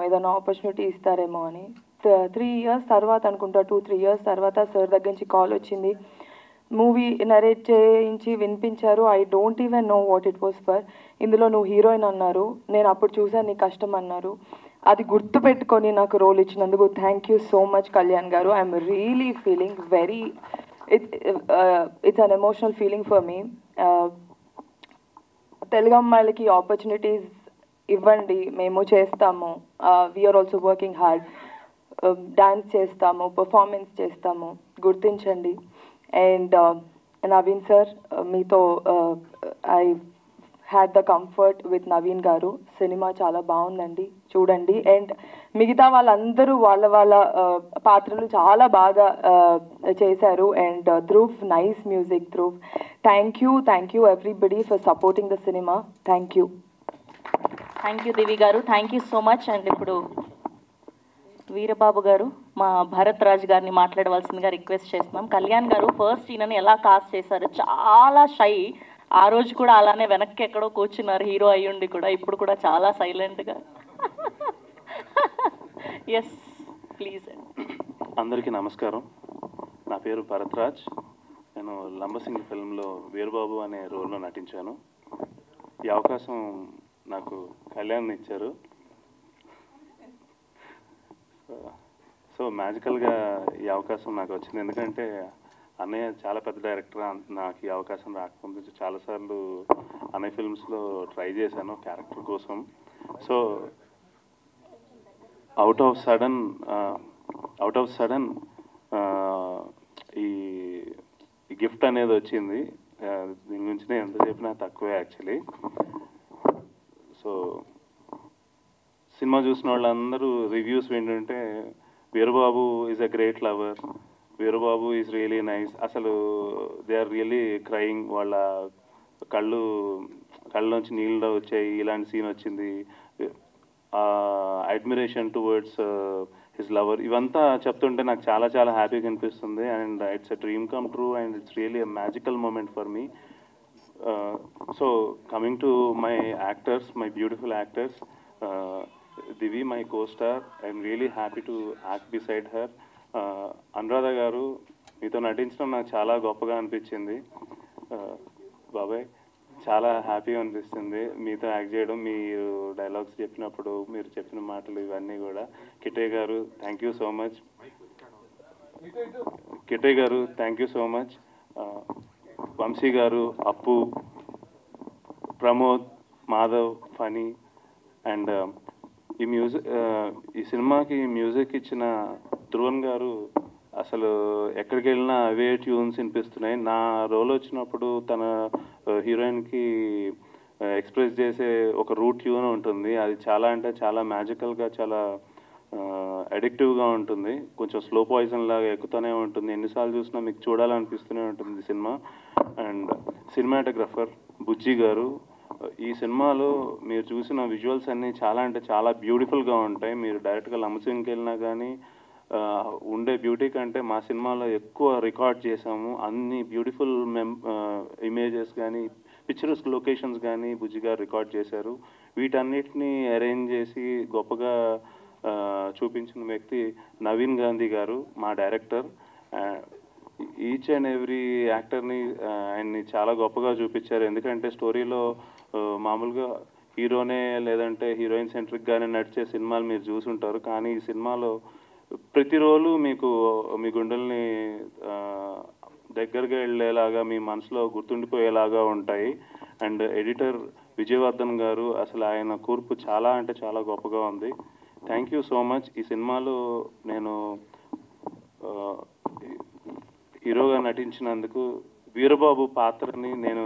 ఏదైనా ఆపర్చునిటీ ఇస్తారేమో అని. 3 years తర్వాత అనుకుంటా, 2-3 years తర్వాత సార్ దగ్గర నుంచి కాల్ వచ్చింది. మూవీ నరేట్ చేయించి వినిపించారు. I don't even know what it was for. ఇందులో నువ్వు హీరోయిన్ అన్నారు. నేను అప్పుడు చూసాను నీ కష్టం అన్నారు. అది గుర్తుపెట్టుకొని నాకు రోల్ ఇచ్చినందుకు thank you so much Kalyan garu. I'm really feeling very it's an emotional feeling for me. Telugu అమ్మాయిలకి ఆపర్చునిటీస్ ఇవ్వండి, మేము చేస్తాము. We are also working hard. Dance చేస్తాము, పర్ఫార్మెన్స్ చేస్తాము, గుర్తించండి. అండ్ నవీన్ సార్, మీతో I had the comfort with Naveen garu. Cinema చాలా బాగుందండి, చూడండి. అండ్ మిగతా వాళ్ళందరూ వాళ్ళ పాత్రలు చాలా బాగా చేశారు. And Dhruv, nice music Dhruv. Thank you everybody for supporting the cinema. Thank you Divi garu, thank you so much. And ఇప్పుడు వీరబాబు గారు, మా భరత్ రాజ్ గారిని మాట్లాడవలసిందిగా రిక్వెస్ట్ చేస్తున్నాం. కళ్యాణ్ గారు ఫస్ట్ ఈయనని ఎలా కాస్ట్ చేశారు, చాలా షై. ఆ రోజు కూడా అలానే వెనక్కి ఎక్కడో కూర్చున్నారు, హీరో అయ్యుండి కూడా. ఇప్పుడు కూడా చాలా సైలెంట్గా. Yes please. అందరికీ నమస్కారం. నా పేరు భరత్ రాజ్. నేను లంబసింగి ఫిల్మ్లో వీరబాబు అనే రోల్లో నటించాను. ఈ అవకాశం నాకు కళ్యాణ్ ఇచ్చారు. సో మ్యాజికల్గా ఈ అవకాశం నాకు వచ్చింది. ఎందుకంటే అన్నయ్య చాలా పెద్ద డైరెక్టర్. నాకు ఈ అవకాశం రాకముందు చాలాసార్లు అన్నయ్య ఫిల్మ్స్లో ట్రై చేశాను క్యారెక్టర్ కోసం. సో అవుట్ ఆఫ్ సడన్ ఈ గిఫ్ట్ అనేది వచ్చింది. దీని గురించి నేను ఎంత చెప్పినా తక్కువే యాక్చువల్లీ. సో సినిమా చూసిన వాళ్ళందరూ రివ్యూస్ ఏంటంటే Veerababu is a great lover, Veerababu is really nice. అసలు దే ఆర్ రియలీ క్రయింగ్. వాళ్ళ కళ్ళలోంచి నీళ్ళు వచ్చాయి, ఇలాంటి సీన్ వచ్చింది. అడ్మిరేషన్ టువర్డ్స్ హిస్ లవర్, ఇవంతా చెప్తుంటే నాకు చాలా చాలా హ్యాపీగా అనిపిస్తుంది. And it's a dream come true and it's really a magical moment for me. So coming to my actors, my beautiful actors, Divi, my co-star, I'm really happy to act beside her. Anuradha గారు, మీతో నటించడం నాకు చాలా గొప్పగా అనిపించింది. బాబాయ్, చాలా హ్యాపీగా అనిపిస్తుంది మీతో యాక్ట్ చేయడం. మీరు డైలాగ్స్ చెప్పినప్పుడు మీరు చెప్పిన మాటలు ఇవన్నీ కూడా. Kittayya garu, thank you so much. Kittayya garu, thank you so much. Vamsi garu, Appu, Pramod, Madhav, funny. And ఈ సినిమాకి మ్యూజిక్ ఇచ్చిన ధ్రువన్ గారు, అసలు ఎక్కడికి వెళ్ళినా అవే ట్యూన్స్ వినిపిస్తున్నాయి. నా రోల్ వచ్చినప్పుడు తన హీరోయిన్కి ఎక్స్ప్రెస్ చేసే ఒక రూట్ ట్యూన్ ఉంటుంది. అది చాలా అంటే చాలా మ్యాజికల్గా, చాలా అడిక్టివ్గా ఉంటుంది. కొంచెం స్లో పాయిజన్ లాగా ఎక్కుతూనే ఉంటుంది. ఎన్నిసార్లు చూసినా మీకు చూడాలనిపిస్తూనే ఉంటుంది సినిమా. అండ్ సినిమాటోగ్రఫర్ బుజ్జి గారు, ఈ సినిమాలో మీరు చూసిన విజువల్స్ అన్నీ చాలా అంటే చాలా బ్యూటిఫుల్గా ఉంటాయి. మీరు డైరెక్ట్గా లంబసింగికి వెళ్ళినా కానీ ఉండే బ్యూటీ కంటే మా సినిమాలో ఎక్కువ రికార్డ్ చేసాము. అన్ని బ్యూటిఫుల్ ఇమేజెస్ కానీ, పిక్చర్స్ లొకేషన్స్ కానీ బుజ్జి గారు రికార్డ్ చేశారు. వీటన్నిటిని అరేంజ్ చేసి గొప్పగా చూపించిన వ్యక్తి నవీన్ గాంధీ గారు, మా డైరెక్టర్. ఈచ్ అండ్ ఎవ్రీ యాక్టర్ని ఆయన్ని చాలా గొప్పగా చూపించారు. ఎందుకంటే స్టోరీలో మామూలుగా హీరోనే లేదంటే హీరోయిన్ సెంట్రిక్గానే నడిచే సినిమాలు మీరు చూసుంటారు. కానీ ఈ సినిమాలో ప్రతి రోలు మీకు మీ గుండెల్ని దగ్గరగా వెళ్ళేలాగా, మీ మనసులో గుర్తుండిపోయేలాగా ఉంటాయి. అండ్ ఎడిటర్ విజయవర్ధన్ గారు, అసలు ఆయన కూర్పు చాలా అంటే చాలా గొప్పగా ఉంది. Thank you so much. ఈ సినిమాలో నేను హీరోగా నటించినందుకు, వీరబాబు పాత్రని నేను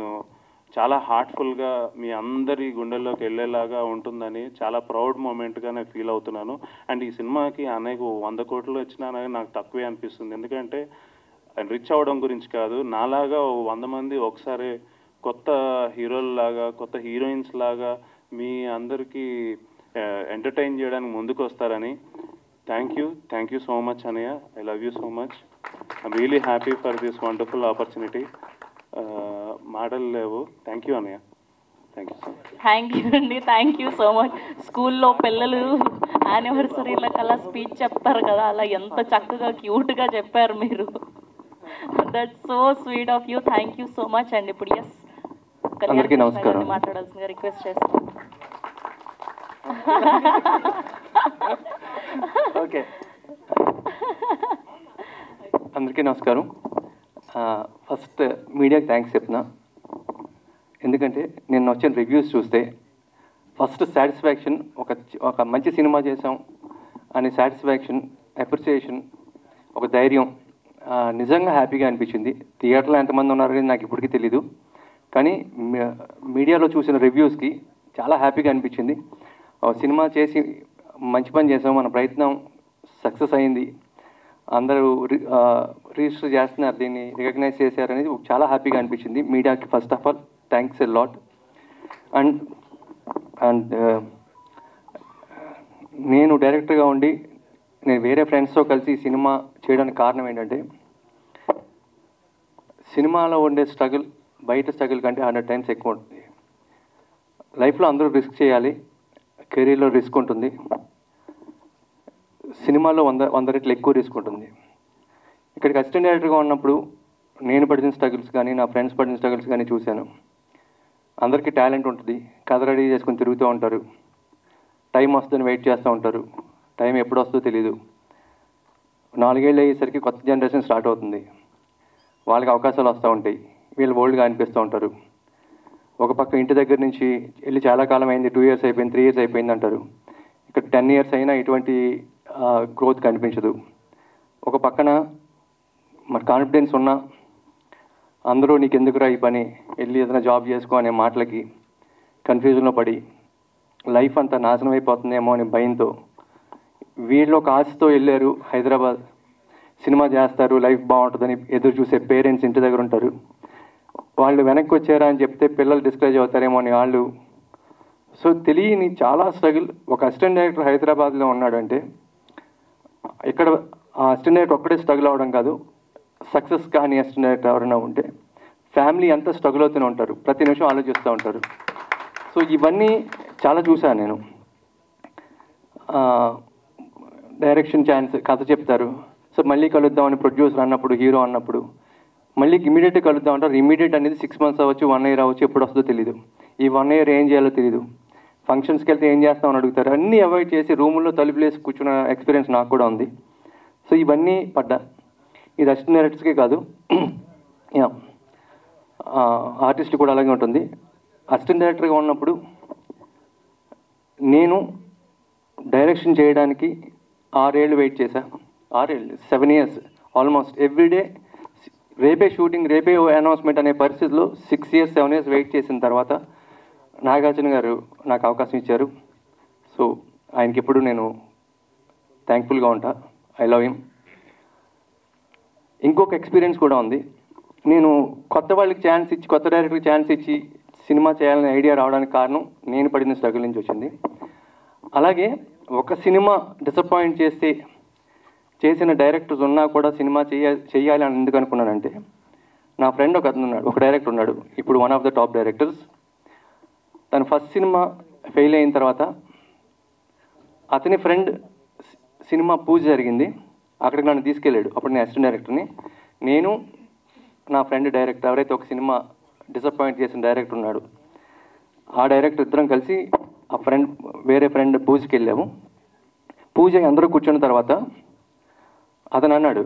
చాలా హార్ట్ఫుల్గా మీ అందరి గుండెల్లోకి వెళ్ళేలాగా ఉంటుందని చాలా ప్రౌడ్ మూమెంట్గా నేను ఫీల్ అవుతున్నాను. అండ్ ఈ సినిమాకి అనేక 100 కోట్లు వచ్చినా నాకు తక్కువే అనిపిస్తుంది. ఎందుకంటే రిచ్ అవ్వడం గురించి కాదు, నాలాగా 100 మంది ఒకసారి కొత్త హీరోల్లాగా, కొత్త హీరోయిన్స్ లాగా మీ అందరికీ ఎంటర్టైన్ చేయడానికి ముందుకు వస్తారని. థ్యాంక్ యూ సో మచ్ అన్నయ్య. I love you so much. I'm really happy for this wonderful opportunity. మాటలు లేవు. థ్యాంక్ యూ అన్నయ్య. Thank you so much. Thank you అండి, థ్యాంక్ యూ సో మచ్. స్కూల్లో పిల్లలు యానివర్సరీలకు అలా స్పీచ్ చెప్తారు కదా, అలా ఎంత చక్కగా క్యూట్గా చెప్పారు మీరు. That's so sweet of you. Thank you so much అండి. ఇప్పుడు ఎస్ అందరికీ నమస్కారం. మాట్లాడాల్సిందిగా రిక్వెస్ట్ చేస్తాం. ఓకే, అందరికీ నమస్కారం. ఫస్ట్ మీడియాకి థ్యాంక్స్ చెప్తున్నా. ఎందుకంటే నేను వచ్చిన రివ్యూస్ చూస్తే ఫస్ట్ సాటిస్ఫాక్షన్, ఒక మంచి సినిమా చేసాం అనే సాటిస్ఫాక్షన్, అప్రిసియేషన్, ఒక ధైర్యం, నిజంగా హ్యాపీగా అనిపించింది. థియేటర్లో ఎంతమంది ఉన్నారో నాకు ఇప్పటికీ తెలీదు, కానీ మీడియాలో చూసిన రివ్యూస్కి చాలా హ్యాపీగా అనిపించింది. సినిమా చేసి మంచి పని చేసాం, మన ప్రయత్నం సక్సెస్ అయింది, అందరూ రిజిస్టర్ చేస్తున్నారు, దీన్ని రికగ్నైజ్ చేశారనేది చాలా హ్యాపీగా అనిపించింది. మీడియాకి first of all thanks a lot. And నేను డైరెక్టర్గా ఉండి నేను వేరే ఫ్రెండ్స్తో కలిసి సినిమా చేయడానికి కారణం ఏంటంటే, సినిమాలో ఉండే స్ట్రగుల్ బయట స్ట్రగుల్ కంటే 100 times ఎక్కువ ఉంటుంది. లైఫ్లో అందరూ రిస్క్ చేయాలి, కెరీర్లో రిస్క్ ఉంటుంది, సినిమాలో 100 రెట్లు ఎక్కువ రిస్క్ ఉంటుంది. ఇక్కడికి అసిస్టెంట్ డైరెక్టర్గా ఉన్నప్పుడు నేను పడిన స్ట్రగుల్స్ కానీ నా ఫ్రెండ్స్ పడిన స్ట్రగుల్స్ కానీ చూశాను. అందరికీ టాలెంట్ ఉంటుంది, కథ రెడీ చేసుకొని తిరుగుతూ ఉంటారు, టైం వస్తుందని వెయిట్ చేస్తూ ఉంటారు, టైం ఎప్పుడు వస్తుందో తెలీదు. 4 ఏళ్ళు అయ్యేసరికి కొత్త జనరేషన్ స్టార్ట్ అవుతుంది, వాళ్ళకి అవకాశాలు వస్తూ ఉంటాయి, వీళ్ళు ఓల్డ్గా అనిపిస్తూ ఉంటారు. ఒక పక్క ఇంటి దగ్గర నుంచి వెళ్ళి చాలా కాలం అయింది, 2 years అయిపోయింది, 3 years అయిపోయింది అంటారు. ఇక్కడ 10 years అయినా ఎటువంటి గ్రోత్ కనిపించదు. ఒక పక్కన మరి కాన్ఫిడెన్స్ ఉన్నా అందరూ నీకు ఎందుకురా ఈ పని, వెళ్ళి ఏదైనా జాబ్ చేసుకో అనే మాటలకి కన్ఫ్యూజన్లో పడి లైఫ్ అంతా నాశనం అయిపోతుందేమో అనే భయంతో, వీళ్ళు ఒక ఆశతో వెళ్ళారు హైదరాబాద్, సినిమా చేస్తారు, లైఫ్ బాగుంటుందని ఎదురు చూసే పేరెంట్స్ ఇంటి దగ్గర ఉంటారు. వాళ్ళు వెనక్కి వచ్చారా అని చెప్తే పిల్లలు డిస్కరేజ్ అవుతారేమో అని వాళ్ళు. సో తెలియని చాలా స్ట్రగుల్. ఒక అసిస్టెంట్ డైరెక్టర్ హైదరాబాద్లో ఉన్నాడంటే ఇక్కడ ఆ అసిస్టెంట్ డైరెక్టర్ ఒక్కడే స్ట్రగుల్ అవ్వడం కాదు, సక్సెస్ కానీ అసిస్టెంట్ డైరెక్టర్ ఎవరైనా ఉంటే ఫ్యామిలీ అంతా స్ట్రగుల్ అవుతూనే ఉంటారు, ప్రతి నిమిషం ఆలోచిస్తూ ఉంటారు. సో ఇవన్నీ చాలా చూశాను నేను. డైరెక్షన్ ఛాన్స్, కథ చెప్తారు, సో మళ్ళీ కలుద్దామని ప్రొడ్యూసర్ అన్నప్పుడు, హీరో అన్నప్పుడు మళ్ళీ ఇమీడియట్గా కలుద్దాం అంటారు. ఇమీడియట్ అనేది 6 months అవ్వచ్చు, 1 year అవ్వచ్చు, ఎప్పుడు వస్తుందో తెలీదు. ఈ 1 year ఏం చేయాలో తెలీదు. ఫంక్షన్స్కి వెళ్తే ఏం చేస్తామని అడుగుతారు. అన్నీ అవాయిడ్ చేసి రూముల్లో తలుపులేసి కూర్చున్న ఎక్స్పీరియన్స్ నాకు కూడా ఉంది. సో ఇవన్నీ పడ్డా. ఇది అసిస్టెంట్ డైరెక్టర్స్కే కాదు, ఆర్టిస్ట్ కూడా అలాగే ఉంటుంది. అసిస్టెంట్ డైరెక్టర్గా ఉన్నప్పుడు నేను డైరెక్షన్ చేయడానికి 6 ఏళ్ళు వెయిట్ చేశా. 7 years ఆల్మోస్ట్ ఎవ్రీడే. రేపే షూటింగ్, రేపే అనౌన్స్మెంట్ అనే పరిస్థితిలో 6 years 7 years వెయిట్ చేసిన తర్వాత నాగార్జున గారు నాకు అవకాశం ఇచ్చారు. సో ఆయనకి ఎప్పుడు నేను థ్యాంక్ఫుల్గా ఉంటా. I love him. ఇంకొక ఎక్స్పీరియన్స్ కూడా ఉంది. నేను కొత్త వాళ్ళకి ఛాన్స్ ఇచ్చి, కొత్త డైరెక్టర్కి ఛాన్స్ ఇచ్చి సినిమా చేయాలనే ఐడియా రావడానికి కారణం నేను పడిన స్ట్రగుల్ నుంచి వచ్చింది. అలాగే ఒక సినిమా డిసప్పాయింట్ చేస్తే చేసిన డైరెక్టర్స్ ఉన్నా కూడా సినిమా చేయాలి అని ఎందుకు అనుకున్నానంటే, నా ఫ్రెండ్ ఒక డైరెక్టర్ ఉన్నాడు, ఇప్పుడు one of the top directors. తన ఫస్ట్ సినిమా ఫెయిల్ అయిన తర్వాత అతని ఫ్రెండ్ సినిమా పూజ జరిగింది, అక్కడికి నన్ను తీసుకెళ్ళాడు. అప్పుడు నేను అసిస్టెంట్ డైరెక్టర్ని. నేను నా ఫ్రెండ్ డైరెక్టర్, ఎవరైతే ఒక సినిమా డిసప్పాయింట్ చేసిన డైరెక్టర్ ఉన్నాడు, ఆ డైరెక్టర్ ఇద్దరం కలిసి ఆ వేరే ఫ్రెండ్ పూజకి వెళ్ళాము. పూజ అందరూ కూర్చున్న తర్వాత అతను అన్నాడు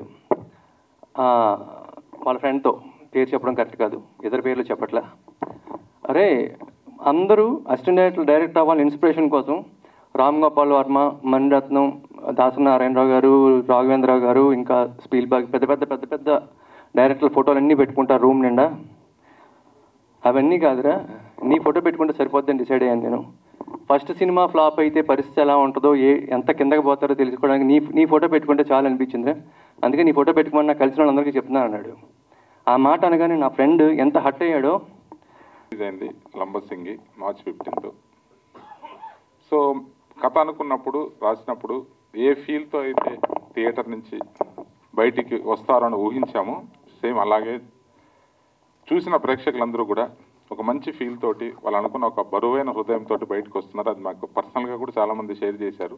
వాళ్ళ ఫ్రెండ్తో, పేరు చెప్పడం కరెక్ట్ కాదు, ఇద్దరు పేర్లు చెప్పట్లా, అరే అందరూ అసిస్టెంట్ డైరెక్టర్ అవ్వాలి ఇన్స్పిరేషన్ కోసం రామ్ గోపాల్ వర్మ, మణిరత్నం, దాసనారాయణరావు గారు, రాఘవేంద్రరావు గారు, ఇంకా స్పీల్బర్గ్, పెద్ద పెద్ద పెద్ద పెద్ద డైరెక్టర్ల ఫోటోలు అన్నీ పెట్టుకుంటారు రూమ్ నిండా. అవన్నీ కాదురా, నీ ఫోటో పెట్టుకుంటే సరిపోద్దని డిసైడ్ అయ్యాను నేను. ఫస్ట్ సినిమా ఫ్లాప్ అయితే పరిస్థితి ఎలా ఉంటుందో, ఎంత కిందకి పోతారో తెలుసుకోవడానికి నీ ఫోటో పెట్టుకుంటే చాలా అనిపించిందిరా, అందుకే నీ ఫోటో పెట్టుకోమని నాకు కలిసిన వాళ్ళందరికీ చెప్తున్నాను అన్నాడు. ఆ మాట అనగానే నా ఫ్రెండ్ ఎంత హర్ట్ అయ్యాడో. ఇదైంది లంబసింగి March 15th. సో కథ అనుకున్నప్పుడు, రాసినప్పుడు ఏ ఫీల్తో అయితే థియేటర్ నుంచి బయటికి వస్తారని ఊహించామో, సేమ్ అలాగే చూసిన ప్రేక్షకులందరూ కూడా ఒక మంచి ఫీల్ తోటి, వాళ్ళు అనుకున్న ఒక బరువైన హృదయంతో బయటకు వస్తున్నారు. అది మాకు పర్సనల్గా కూడా చాలామంది షేర్ చేశారు.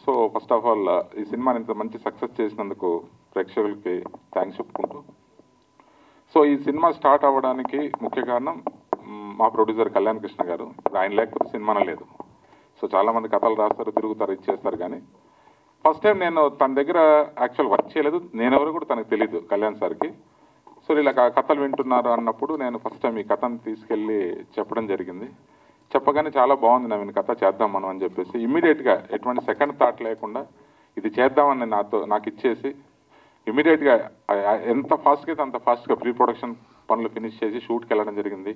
సో ఫస్ట్ ఆఫ్ ఆల్ ఈ సినిమాని ఇంత మంచి సక్సెస్ చేసినందుకు ప్రేక్షకులకి థ్యాంక్స్ చెప్పుకుంటూ, సో ఈ సినిమా స్టార్ట్ అవ్వడానికి ముఖ్య కారణం మా ప్రొడ్యూసర్ కళ్యాణ్ కృష్ణ గారు. ఆయన లేకపోతే సినిమానే లేదు. సో చాలామంది కథలు రాస్తారు, తిరుగుతారు, ఇచ్చేస్తారు. కానీ ఫస్ట్ టైం నేను తన దగ్గర యాక్చువల్ వర్క్ చేయలేదు, నేనెవరు కూడా తనకు తెలియదు కళ్యాణ్ సార్కి. సో ఇలా కథలు వింటున్నారు అన్నప్పుడు నేను ఫస్ట్ టైం ఈ కథను తీసుకెళ్ళి చెప్పడం జరిగింది. చెప్పగానే చాలా బాగుంది నవీన్, కథ చేద్దాం మనం అని చెప్పేసి ఇమీడియట్గా ఎటువంటి సెకండ్ థాట్ లేకుండా ఇది చేద్దామని నాకు ఇచ్చేసి ఇమీడియట్గా ఎంత ఫాస్ట్గా అయితే అంత ఫాస్ట్గా ప్రీ ప్రొడక్షన్ పనులు ఫినిష్ చేసి షూట్కి వెళ్ళడం జరిగింది.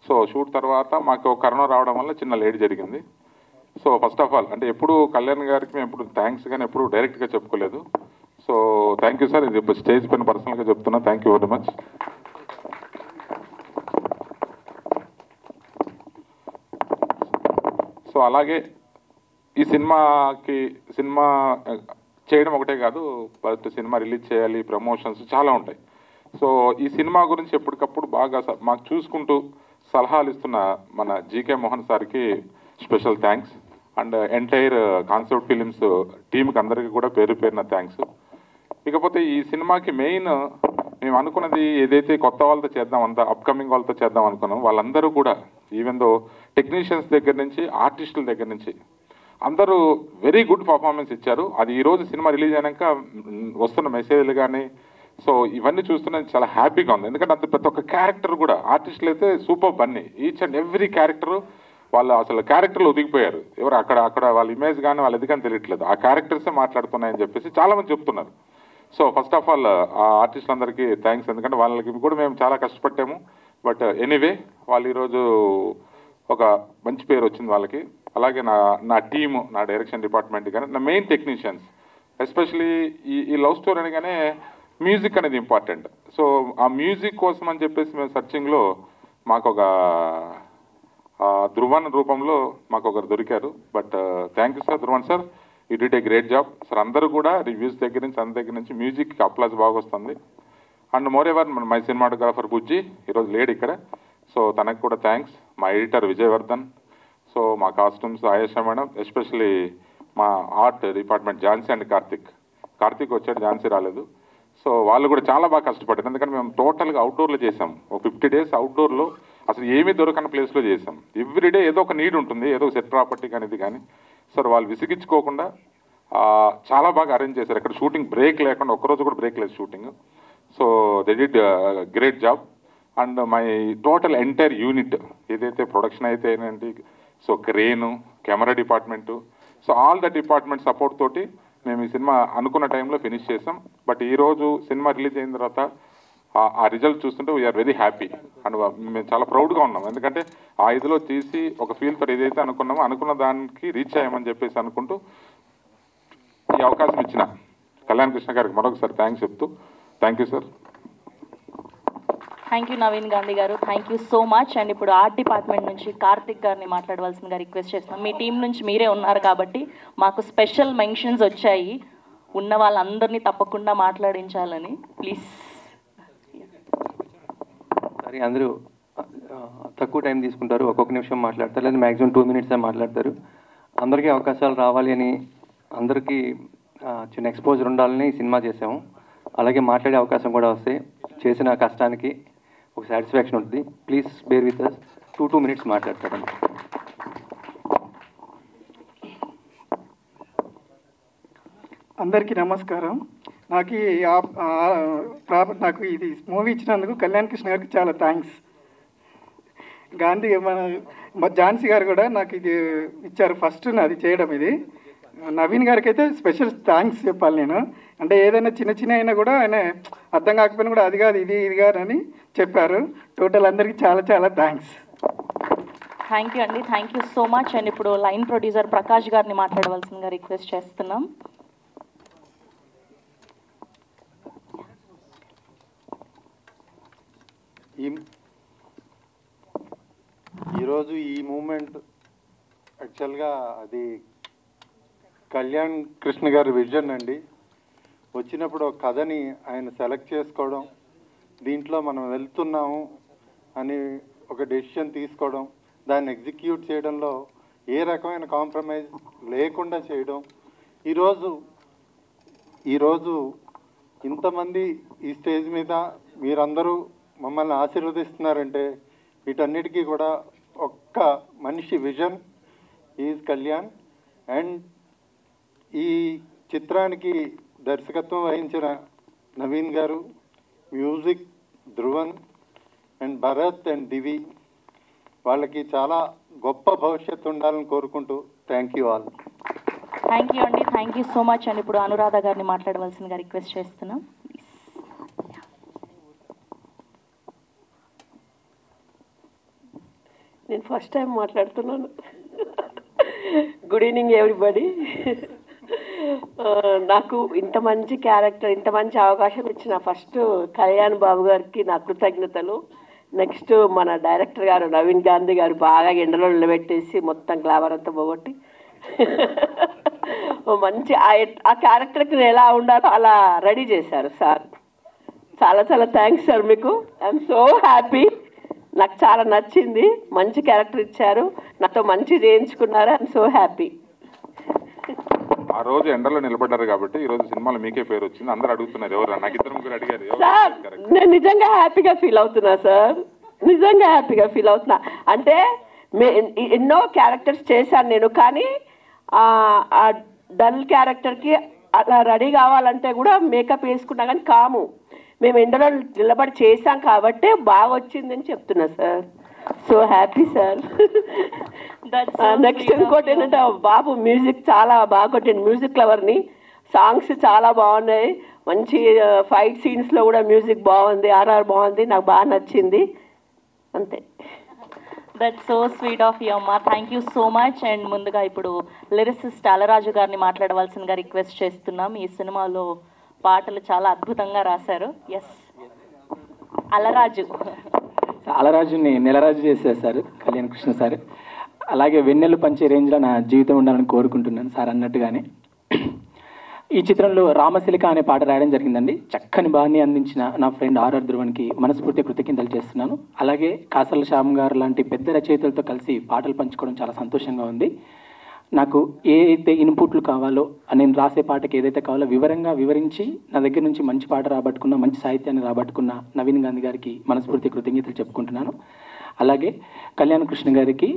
సో షూట్ తర్వాత మాకు కరోనా రావడం వల్ల చిన్న లేట్ జరిగింది. సో ఫస్ట్ ఆఫ్ ఆల్ అంటే ఎప్పుడు కళ్యాణ్ గారికి మేము ఎప్పుడు థ్యాంక్స్ కానీ ఎప్పుడు డైరెక్ట్గా చెప్పుకోలేదు. సో థ్యాంక్ యూ సార్, ఇది ఇప్పుడు స్టేజ్ పైన పర్సనల్గా చెప్తున్నా, thank you very much. So అలాగే ఈ సినిమా చేయడం ఒకటే కాదు, ఫస్ట్ సినిమా రిలీజ్ చేయాలి, ప్రమోషన్స్ చాలా ఉంటాయి. సో ఈ సినిమా గురించి ఎప్పటికప్పుడు బాగా మాకు చూసుకుంటూ సలహాలు ఇస్తున్న మన జీకే మోహన్ సార్కి special thanks. And entire concept films టీంకి అందరికీ కూడా పేరు పేరున థ్యాంక్స్. ఇకపోతే ఈ సినిమాకి మెయిన్ మేము అనుకున్నది ఏదైతే కొత్త వాళ్ళతో చేద్దాం, అంతా అప్కమింగ్ వాళ్ళతో చేద్దాం అనుకున్నాం, వాళ్ళందరూ కూడా ఈవెన్ దో టెక్నీషియన్స్ దగ్గర నుంచి ఆర్టిస్టుల దగ్గర నుంచి అందరూ వెరీ గుడ్ పర్ఫార్మెన్స్ ఇచ్చారు. అది ఈరోజు సినిమా రిలీజ్ అయినాక వస్తున్న మెసేజ్లు కానీ సో ఇవన్నీ చూస్తున్నా చాలా హ్యాపీగా ఉంది. ఎందుకంటే అంత ప్రతి ఒక్క క్యారెక్టర్ కూడా ఆర్టిస్టులు అయితే super Bunny, each and every character వాళ్ళు అసలు క్యారెక్టర్లు ఒదిగిపోయారు. ఎవరు అక్కడ వాళ్ళ ఇమేజ్ కానీ వాళ్ళు ఎందుకని తెలియట్లేదు, ఆ క్యారెక్టర్సే మాట్లాడుతున్నాయని చెప్పేసి చాలామంది చెప్తున్నారు. సో ఫస్ట్ ఆఫ్ ఆల్ ఆ ఆర్టిస్టులందరికీ థ్యాంక్స్, ఎందుకంటే వాళ్ళకి కూడా మేము చాలా కష్టపడ్డాము. బట్ ఎనీవే వాళ్ళు ఈరోజు ఒక మంచి పేరు వచ్చింది వాళ్ళకి. అలాగే నా టీము, నా డైరెక్షన్ డిపార్ట్మెంట్ కానీ నా మెయిన్ టెక్నీషియన్స్, ఎస్పెషలీ ఈ లవ్ స్టోరీ అనగానే మ్యూజిక్ అనేది ఇంపార్టెంట్. సో ఆ మ్యూజిక్ కోసం అని చెప్పేసి మేము సర్చింగ్లో మాకు ఒక ధ్రువన్ రూపంలో మాకు ఒకరు దొరికారు. But thank you sir, Dhruvan sir, you did a great job sir. అందరూ కూడా రివ్యూస్ దగ్గర నుంచి అందరి దగ్గర నుంచి మ్యూజిక్కి అప్లాజ్ బాగా వస్తుంది. And moreover my cinematographer Bujji ఈరోజు లేడు ఇక్కడ, సో తనకు కూడా థ్యాంక్స్. మా ఎడిటర్ విజయవర్ధన్, సో మా కాస్ట్యూమ్స్ ఆయేషా మేడం, ఎస్పెషలీ మా art department Jhansi and Karthik వచ్చాడు, ఝాన్సీ రాలేదు. సో వాళ్ళు కూడా చాలా బాగా కష్టపడ్డారు, ఎందుకంటే మేము టోటల్గా అవుట్డోర్లో చేసాం. ఒక 50 days అవుట్డోర్లో అసలు ఏమీ దొరకని ప్లేస్లో చేసాం. ఎవ్రీడే ఏదో ఒక నీడ్ ఉంటుంది, ఏదో సెట్ ప్రాపర్టీ కానీ ఇది కానీ. సార్ వాళ్ళు విసిగించుకోకుండా చాలా బాగా అరేంజ్ చేశారు. ఇక్కడ షూటింగ్ బ్రేక్ లేకుండా, ఒక్కరోజు కూడా బ్రేక్ లేదు shooting. So they did great job. And my total entire unit ఏదైతే ప్రొడక్షన్ అయితే ఏంటంటే, so crane, camera department, so all the department support తోటి మేము ఈ సినిమా అనుకున్న టైంలో ఫినిష్ చేసాం. బట్ ఈరోజు సినిమా రిలీజ్ అయిన తర్వాత ఆ రిజల్ట్ చూస్తుంటే వీఆర్ వెరీ హ్యాపీ అండ్ మేము చాలా ప్రౌడ్గా ఉన్నాం. ఎందుకంటే ఆ ఇదిలో తీసి ఒక ఫీల్ ఫర్ ఏదైతే అనుకున్నామో అనుకున్న దానికి రీచ్ అయ్యామని చెప్పేసి అనుకుంటూ ఈ అవకాశం ఇచ్చిన కళ్యాణ్ కృష్ణ గారికి మరొకసారి థ్యాంక్స్ చెప్తూ thank you sir. Thank you Naveen Gandhi garu, thank you so much. And ఇప్పుడు ఆర్ట్ డిపార్ట్మెంట్ నుంచి కార్తిక్ గారిని మాట్లాడవలసిందిగా రిక్వెస్ట్ చేస్తున్నాం. మీ టీం నుంచి మీరే ఉన్నారు కాబట్టి మాకు స్పెషల్ మెన్షన్స్ వచ్చాయి, ఉన్న వాళ్ళందరినీ తప్పకుండా మాట్లాడించాలని. ప్లీజ్. సరే, అందరూ తక్కువ టైం తీసుకుంటారు, ఒక్కొక్క నిమిషం మాట్లాడతారు, లేదా మ్యాక్సిమం 2 minutes మాట్లాడతారు. అందరికీ అవకాశాలు రావాలి అని, అందరికీ చిన్న ఎక్స్పోజర్ ఉండాలని సినిమా చేసాము. అలాగే మాట్లాడే అవకాశం కూడా వస్తే చేసిన కష్టానికి ఒక సాటిస్ఫాక్షన్ ఉంటుంది. Please bear with us. 2 minutes మాట్లాడతారండి. అందరికీ నమస్కారం. నాకు ఇది మూవీ ఇచ్చినందుకు కళ్యాణ్ కృష్ణ గారికి చాలా థ్యాంక్స్. గాంధీ మన ఝాన్సీ గారు కూడా నాకు ఇది ఇచ్చారు ఫస్ట్ నాది చేయడం. ఇది నవీన్ గారికి అయితే స్పెషల్ థ్యాంక్స్ చెప్పాలి నేను. అంటే ఏదైనా చిన్న అయినా కూడా ఆయన అర్థం కాకపోయినా కూడా అది కాదు ఇది కాదు అని చెప్పారు. టోటల్ అందరికీ చాలా చాలా థ్యాంక్స్. థ్యాంక్ యూ అండి, thank you so much. And ఇప్పుడు లైన్ ప్రొడ్యూసర్ ప్రకాష్ గారిని మాట్లాడవలసిందిగా రిక్వెస్ట్ చేస్తున్నాం. ఈరోజు ఈ మూమెంట్ యాక్చువల్గా అది కళ్యాణ్ కృష్ణ గారి విజన్ అండి. వచ్చినప్పుడు ఒక కథని ఆయన సెలెక్ట్ చేసుకోవడం, దీంట్లో మనం వెళ్తున్నాము అని ఒక డెసిషన్ తీసుకోవడం, దాన్ని ఎగ్జిక్యూట్ చేయడంలో ఏ రకమైన కాంప్రమైజ్ లేకుండా చేయడం, ఈరోజు ఇంతమంది ఈ స్టేజ్ మీద మీరందరూ మమ్మల్ని ఆశీర్వదిస్తున్నారంటే వీటన్నిటికీ కూడా ఒక్క మనిషి విజన్ ఈజ్ కళ్యాణ్. అండ్ ఈ చిత్రానికి దర్శకత్వం వహించిన Naveen garu, music Dhruvan and Bharat and Divi, వాళ్ళకి చాలా గొప్ప భవిష్యత్తు ఉండాలని కోరుకుంటూ thank you all. Thank you అండి, థ్యాంక్ యూ సో మచ్ అండి. ఇప్పుడు అనురాధ గారిని మాట్లాడవలసిందిగా రిక్వెస్ట్ చేస్తున్నాం. నేను ఫస్ట్ టైం మాట్లాడుతున్నాను. Good evening everybody. నాకు ఇంత మంచి క్యారెక్టర్, ఇంత మంచి అవకాశం ఇచ్చిన ఫస్ట్ కళ్యాణ్ బాబు గారికి నా కృతజ్ఞతలు. నెక్స్ట్ మన డైరెక్టర్ గారు నవీన్ గాంధీ గారు బాగా ఎండలో నిలబెట్టేసి మొత్తం గ్లామర్ అంతా పోగొట్టి మంచి ఆ క్యారెక్టర్కి నేను ఎలా ఉండాలో అలా రెడీ చేశారు సార్. చాలా చాలా థ్యాంక్స్ సార్ మీకు. ఐఎమ్ సో హ్యాపీ, నాకు చాలా నచ్చింది. మంచి క్యారెక్టర్ ఇచ్చారు, నాతో మంచి చేయించుకున్నారు. I'm so happy. ఆ రోజు ఎండలో నిలబడ్డారు కాబట్టి ఈ రోజు సినిమాలో మీకే పేరు వచ్చింది. అందరూ అడుగుతున్నారు ఎవరు, నాకు ఇద్దరు ముగ్గురు అడిగారు. సార్ నేను నిజంగా హ్యాపీగా ఫీల్ అవుతున్నా సార్, నిజంగా హ్యాపీగా ఫీల్ అవుతున్నా. అంటే ఎన్నో క్యారెక్టర్స్ చేశాను నేను, కానీ ఆ డల్ క్యారెక్టర్కి అలా రెడీ కావాలంటే కూడా మేకప్ వేసుకున్నా కానీ కాము. మేము ఎండలో నిలబడి చేశాం కాబట్టి బాగా వచ్చిందని చెప్తున్నా sir. So happy sir. Next ఇంకోటి ఏంటంటే బాబు మ్యూజిక్ చాలా బాగా కొట్టింది. మ్యూజిక్ లవర్ని, సాంగ్స్ చాలా బాగున్నాయి. మంచి ఫైట్ సీన్స్లో కూడా మ్యూజిక్ బాగుంది, ఆర్ఆర్ బాగుంది, నాకు బాగా నచ్చింది. అంతే. That's so sweet of you అమ్మా, thank you so much. And ముందుగా ఇప్పుడు లిరిసిస్ట్ అలరాజు గారిని మాట్లాడవలసిందిగా రిక్వెస్ట్ చేస్తున్నాం. ఈ సినిమాలో పాటలు చాలా అద్భుతంగా రాశారు. ఎస్ అలరాజుని నెలరాజు చేసేసారు కళ్యాణ్ కృష్ణ సార్. అలాగే వెన్నెలు పంచే రేంజ్లో నా జీవితం ఉండాలని కోరుకుంటున్నాను సార్ అన్నట్టుగానే. ఈ చిత్రంలో రామశిలిక అనే పాట రాయడం జరిగిందండి. చక్కని బాణి అందించిన నా ఫ్రెండ్ ఆర్ఆర్ ధ్రువన్కి మనస్ఫూర్తి కృతజ్ఞతలు చేస్తున్నాను. అలాగే కాసల శ్యామ్ గారు లాంటి పెద్ద రచయితలతో కలిసి పాటలు పంచుకోవడం చాలా సంతోషంగా ఉంది. నాకు ఏ అయితే ఇన్పుట్లు కావాలో, నేను రాసే పాటకి ఏదైతే కావాలో వివరించి నా దగ్గర నుంచి మంచి పాట రాబట్టుకున్న, మంచి సాహిత్యాన్ని రాబట్టుకున్న నవీన్ గాంధీ గారికి మనస్ఫూర్తి కృతజ్ఞతలు చెప్పుకుంటున్నాను. అలాగే కళ్యాణ్ కృష్ణ గారికి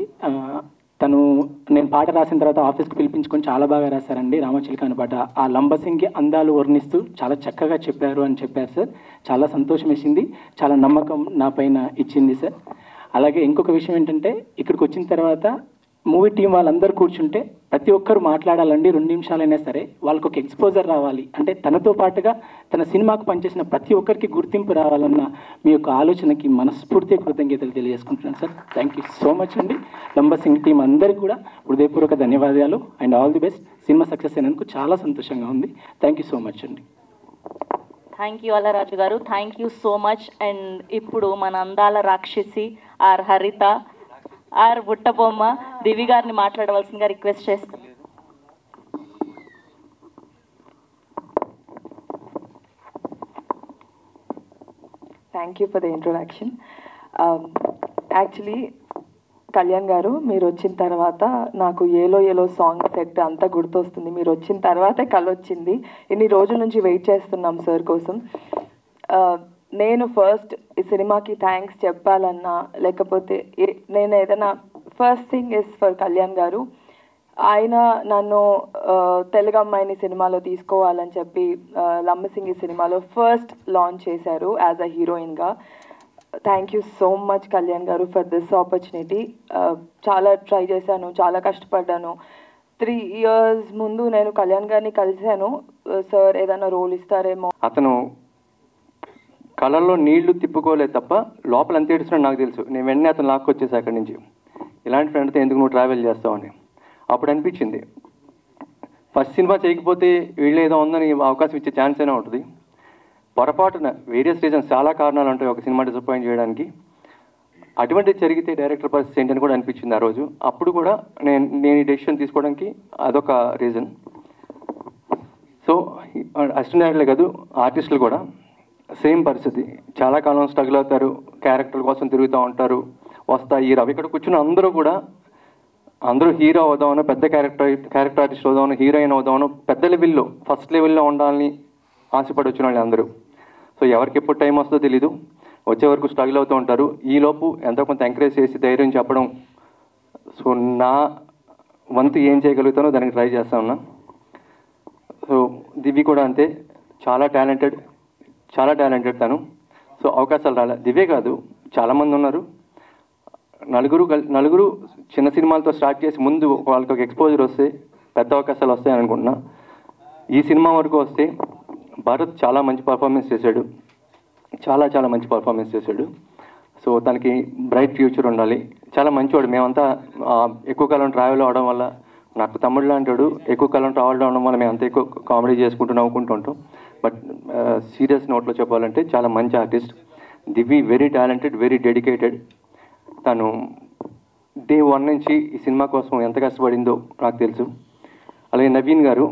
నేను పాట రాసిన తర్వాత ఆఫీస్కి పిలిపించుకొని చాలా బాగా రాశారండి రామచిలుక అనే పాట. ఆ లంబసింగి అందాలు వర్ణిస్తూ చాలా చక్కగా చెప్పారు అని చెప్పారు సార్. చాలా సంతోషం వేసింది, చాలా నమ్మకం నా పైన ఇచ్చింది సార్. అలాగే ఇంకొక విషయం ఏంటంటే, ఇక్కడికి వచ్చిన తర్వాత మూవీ టీం వాళ్ళందరూ కూర్చుంటే ప్రతి ఒక్కరు మాట్లాడాలండి, 2 నిమిషాలైనా సరే. వాళ్ళకు ఒక ఎక్స్పోజర్ రావాలి అంటే, తనతో పాటుగా తన సినిమాకు పనిచేసిన ప్రతి ఒక్కరికి గుర్తింపు రావాలన్న మీ యొక్క ఆలోచనకి మనస్ఫూర్తిగా కృతజ్ఞతలు తెలియజేసుకుంటున్నాను sir. Thank you so much అండి. లంబసింగ్ టీం అందరికీ కూడా హృదయపూర్వక ధన్యవాదాలు and all the best. Cinema success అయినందుకు చాలా సంతోషంగా ఉంది. థ్యాంక్ యూ సో మచ్ అండి. థ్యాంక్ యూ అలరాజు గారు, thank you so much. And ఇప్పుడు మన అందాల రాక్షసి ఆర్ హరిత ఆర్ బుట్టబొమ్మ దివి గారిని మాట్లాడవలసిందిగా రిక్వెస్ట్ చేస్తాం. Thank you for the introduction. Actually Kalyan గారు, మీరు వచ్చిన తర్వాత నాకు ఏలో సాంగ్ సెట్ అంతా గుర్తొస్తుంది. మీరు వచ్చిన తర్వాతే కలొచ్చింది. ఇన్ని రోజుల నుంచి వెయిట్ చేస్తున్నాం సార్ కోసం. నేను ఫస్ట్ ఈ సినిమాకి థ్యాంక్స్ చెప్పాలన్నా, లేకపోతే నేను ఏదైనా first thing is for Kalyan గారు. ఆయన నన్ను తెలుగు అమ్మాయిని సినిమాలో తీసుకోవాలని చెప్పి లంబసింగి సినిమాలో ఫస్ట్ లాంచ్ చేశారు యాజ్ అ హీరోయిన్గా. Thank you so much Kalyan గారు ఫర్ దిస్ ఆపర్చునిటీ. చాలా ట్రై చేశాను, చాలా కష్టపడ్డాను. 3 years ముందు నేను కళ్యాణ్ గారిని కలిశాను. సార్ ఏదైనా రోల్ ఇస్తారేమో. అతను కళ్ళల్లో నీళ్లు తిప్పుకోలేదు తప్ప లోపల ఎంత ఏడుస్తున్నాడు నాకు తెలుసు. నేను వెంటనే అతను లాక్కొచ్చేసి అక్కడి నుంచి, ఇలాంటి ఫ్రెండ్తో ఎందుకు నువ్వు ట్రావెల్ చేస్తావని. అప్పుడు అనిపించింది, ఫస్ట్ సినిమా చేయకపోతే వీళ్ళు ఏదో ఉందని అవకాశం ఇచ్చే ఛాన్స్ అయినా ఉంటుంది. పొరపాటున వేరియస్ రీజన్స్, చాలా కారణాలు ఉంటాయి ఒక సినిమా డిసప్పాయింట్ చేయడానికి. అటువంటి జరిగితే డైరెక్టర్ పరిస్థితి ఏంటని కూడా అనిపించింది ఆ రోజు. అప్పుడు కూడా నేను ఈ డెసిషన్ తీసుకోవడానికి అదొక రీజన్. సో అసిస్టెంట్ డైరెక్టర్లే కాదు, ఆర్టిస్టులు కూడా సేమ్ పరిస్థితి. చాలా కాలం స్ట్రగుల్ అవుతారు, క్యారెక్టర్ కోసం తిరుగుతూ ఉంటారు, వస్తాయి రావు. ఇక్కడ కూర్చున్న అందరూ కూడా అందరూ హీరో అవుదామను, పెద్ద క్యారెక్టర్ ఆర్టిస్ట్ అవుదామను, హీరోయిన్ అవుదామను, పెద్ద లెవెల్లో ఫస్ట్ లెవెల్లో ఉండాలని ఆశపడి వచ్చిన వాళ్ళు అందరూ. సో ఎవరికి ఎప్పుడు టైం వస్తుందో తెలీదు, వచ్చే వరకు స్ట్రగుల్ అవుతూ ఉంటారు. ఈలోపు ఎంతో కొంత ఎంకరేజ్ చేసి ధైర్యం చెప్పడం, సో నా వంతు ఏం చేయగలుగుతానో దానికి ట్రై చేస్తా ఉన్నా. సో దివ్య కూడా అంతే, చాలా టాలెంటెడ్ తను. సో అవకాశాలు రాలే. దివ్యే కాదు, చాలామంది ఉన్నారు. నలుగురు చిన్న సినిమాలతో స్టార్ట్ చేసి ముందు వాళ్ళకి ఒక ఎక్స్పోజర్ వస్తే పెద్ద అవకాశాలు వస్తాయని అనుకుంటున్నా. ఈ సినిమా వరకు వస్తే భరత్ చాలా మంచి పర్ఫార్మెన్స్ చేశాడు, చాలా మంచి పర్ఫార్మెన్స్ చేశాడు. సో తనకి బ్రైట్ ఫ్యూచర్ ఉండాలి. చాలా మంచివాడు. మేమంతా ఎక్కువ కాలం ట్రావెల్ అవడం వల్ల, నాకు తమ్ముడు లాంటాడు, ఎక్కువ కాలం ట్రావెల్ అవడం వల్ల మేము అంతా ఎక్కువ కామెడీ చేసుకుంటూ నవ్వుకుంటూ ఉంటాం. బట్ సీరియస్ నోట్లో చెప్పాలంటే చాలా మంచి ఆర్టిస్ట్. దివ్య వెరీ టాలెంటెడ్, వెరీ డెడికేటెడ్. తను డే 1 నుంచి ఈ సినిమా కోసం ఎంత కష్టపడిందో నాకు తెలుసు. అలాగే నవీన్ గారు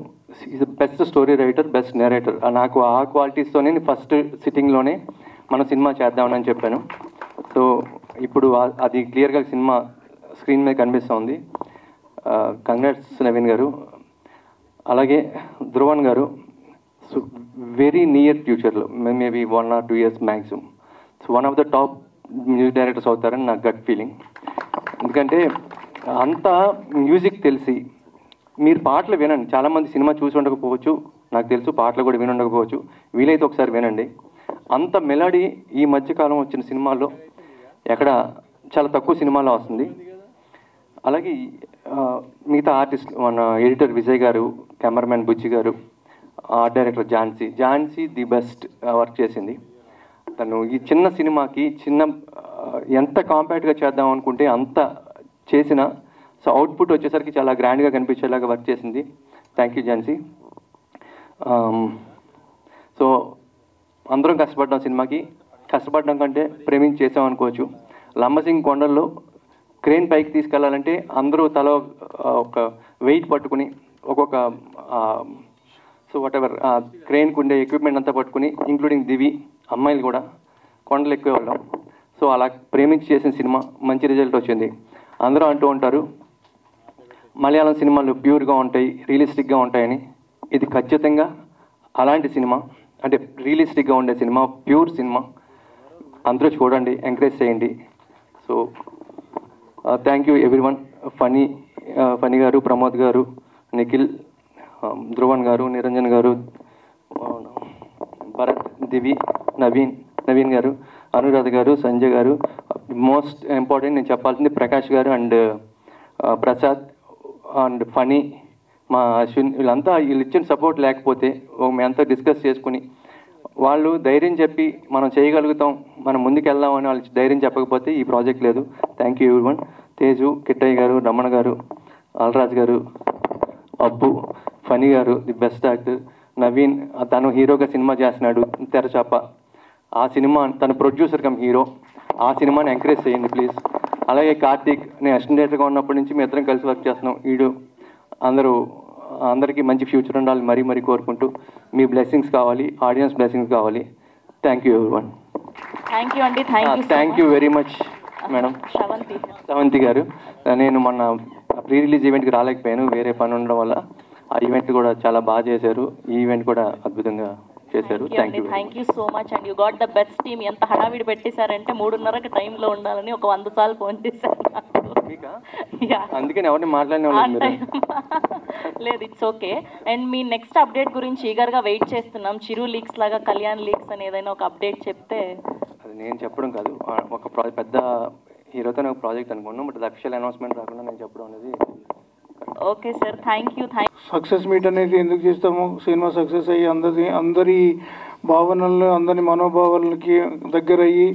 is best story writer, best narrator. నాకు ఆ క్వాలిటీస్తోనే ఫస్ట్ సిట్టింగ్లోనే మనం సినిమా చేద్దామని చెప్పాను. సో ఇప్పుడు అది క్లియర్గా సినిమా స్క్రీన్ మీద కనిపిస్తోంది. కంగ్రాట్స్ నవీన్ గారు. అలాగే ధ్రువన్ గారు, సో వెరీ నియర్ ఫ్యూచర్లో maybe 1 or 2 years maximum so one of the top music directors అవుతారని నాకు గట్ ఫీలింగ్. ఎందుకంటే అంత మ్యూజిక్ తెలిసి మీరు పాటలు వినండి. చాలామంది సినిమా చూసి ఉండకపోవచ్చు, నాకు తెలుసు పాటలు కూడా విని ఉండకపోవచ్చు. వీలైతే ఒకసారి వినండి. అంత మెలడీ ఈ మధ్యకాలం వచ్చిన సినిమాల్లో ఎక్కడ చాలా తక్కువ సినిమాలో వస్తుంది. అలాగే మిగతా ఆర్టిస్ట్, మన ఎడిటర్ విజయ్ గారు, కెమెరామెన్ బుజ్జి గారు, art director Jhansi the best work చేసింది. తను ఈ చిన్న సినిమాకి ఎంత కాంపాక్ట్గా చేద్దాం అనుకుంటే అంత చేసిన, సో అవుట్పుట్ వచ్చేసరికి చాలా గ్రాండ్గా కనిపించేలాగా వర్క్ చేసింది. Thank you Jhansi. సో అందరం కష్టపడ్డాం సినిమాకి. కష్టపడడం కంటే ప్రేమించి చేసాం అనుకోవచ్చు. లంబసింగ్ కొండల్లో క్రేన్ పైకి తీసుకెళ్లాలంటే అందరూ తల ఒక వెయిట్ పట్టుకుని ఒక్కొక్క సో వాటెవర్ క్రేన్కు ఉండే ఎక్విప్మెంట్ అంతా పట్టుకుని, ఇంక్లూడింగ్ దివి అమ్మాయిలు కూడా కొండలు ఎక్కువ వెళ్ళాం. సో అలా ప్రేమించి చేసిన సినిమా మంచి రిజల్ట్ వచ్చింది. అందరూ అంటూ ఉంటారు మలయాళం సినిమాలు ప్యూర్గా ఉంటాయి, రియలిస్టిక్గా ఉంటాయని. ఇది ఖచ్చితంగా అలాంటి సినిమా, అంటే రియలిస్టిక్గా ఉండే సినిమా, ప్యూర్ సినిమా. అందరూ చూడండి, ఎంకరేజ్ చేయండి. So thank you everyone. Phani గారు, ప్రమోద్ గారు, నిఖిల్, ధ్రువన్ గారు, నిరంజన్ గారు, భరత్, దివి, నవీన్ గారు, అనురాధ గారు, సంజయ్ గారు, మోస్ట్ ఇంపార్టెంట్ నేను చెప్పాల్సింది ప్రకాష్ గారు అండ్ ప్రసాద్ అండ్ ఫనీ, మా అశ్విన్, వీళ్ళు ఇచ్చిన సపోర్ట్ లేకపోతే మేమంతా డిస్కస్ చేసుకుని వాళ్ళు ధైర్యం చెప్పి మనం చేయగలుగుతాం, మనం ముందుకెళ్దాం అని వాళ్ళు ధైర్యం చెప్పకపోతే ఈ ప్రాజెక్ట్ లేదు. Thank you everyone. Teju, Kittayya గారు, రమణ గారు, అల్రాజ్ గారు, అబ్బు, ఫనీ గారు ది బెస్ట్ యాక్టర్, నవీన్ తను హీరోగా సినిమా చేస్తున్నాడు తెరచాప. ఆ సినిమా తను ప్రొడ్యూసర్ కమ్ హీరో. ఆ సినిమాని ఎంకరేజ్ చేయండి ప్లీజ్. అలాగే కార్తీక్, నేను అసిస్టెంట్ డైరెక్టర్గా ఉన్నప్పటి నుంచి మీ ఇద్దరం కలిసి వర్క్ చేస్తున్నాం. అందరికీ మంచి ఫ్యూచర్ ఉండాలి మరీ కోరుకుంటూ, మీ బ్లెస్సింగ్స్ కావాలి, ఆడియన్స్ బ్లెస్సింగ్స్ కావాలి. Thank you everyone. Thank you very much madam. Sravanthi గారు, నేను మొన్న ప్రీ రిలీజ్ ఈవెంట్కి రాలేకపోయాను, వేరే పని ఉండడం వల్ల. ఆ ఈవెంట్ కూడా చాలా బాగా చేశారు. ఈ ఈవెంట్ కూడా అద్భుతంగా చేశారు. Thank you so much and you got the best team. ఎంత హడావిడి పెట్టేశారంటే 3:30కి టైంలో ఉండాలని ఒక 100 సార్లు ఫోన్ చేశారు. అందుకని ఎవరిని మాట్లాడిన లేదు, it's okay. And me next update గురించి ఈగర్గా వెయిట్ చేస్తున్నాం. చిరు లీక్స్ లాగా కళ్యాణ్ లీక్స్ అని ఏదైనా ఒక అప్డేట్ చెప్తే. అది నేను చెప్పడం కాదు, ఒక పెద్ద హీరోతో ఒక ప్రాజెక్ట్ అనుకున్నాం, బట్ అఫీషియల్ అనౌన్స్మెంట్ రాకుండా నేను చెప్పడం అనేది. Okay sir, thank you. Success meet అనేది ఎందుకు చేస్తాము? సినిమా సక్సెస్ అయ్యి అందరి భావనలను, అందరి మనోభావాలకి దగ్గర అయ్యి